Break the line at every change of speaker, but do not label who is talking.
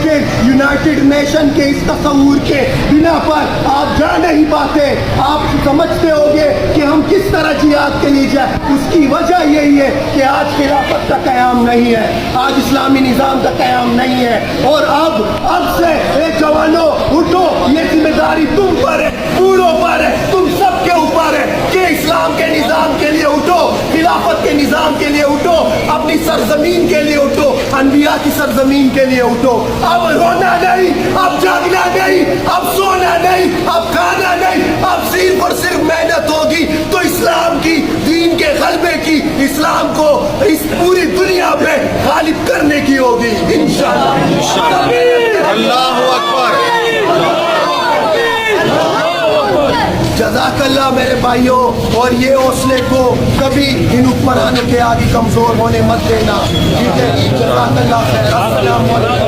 پھر United nation کے اس تصور کے بنا پر آپ جا نہیں پاتے. آپ سمجھتے ہوگے کہ ہم کس طرح جہاد کے لیے جائیں. اس کی وجہ یہی ہے کہ آج خلافت کا قیام نہیں ہے, آج اسلامی نظام کا قیام نہیں ہے. اور اب سے اے جوانوں اٹھو, یہ ذمہ داری تم پر ہے, بوڑھوں پر ہے, تم سب کے اوپر ہے کہ اسلام کے نظام کے لیے اٹھو, خلافت کے نظام کے لیے اٹھو, اپنی سرزمین کے لیے اٹھو, انبیاء کی سرزمین کے لیے اٹھو. اب رونا نہیں, اب جاگنا نہیں, اب سونا نہیں, اب کھانا نہیں, اب صرف اور صرف محنت ہوگی تو اسلام کی, دین کے غلبے کی, اسلام کو اس پوری دنیا پہ غالب کرنے کی ہوگی انشاءاللہ.
اللہ اکبر.
جزاک اللہ میرے بھائیوں, اور یہ حوصلے کو کبھی ان حکمرانوں کے آگے کمزور ہونے مت دینا. ٹھیک ہے, جزاک اللہ خیر. السلام علیکم.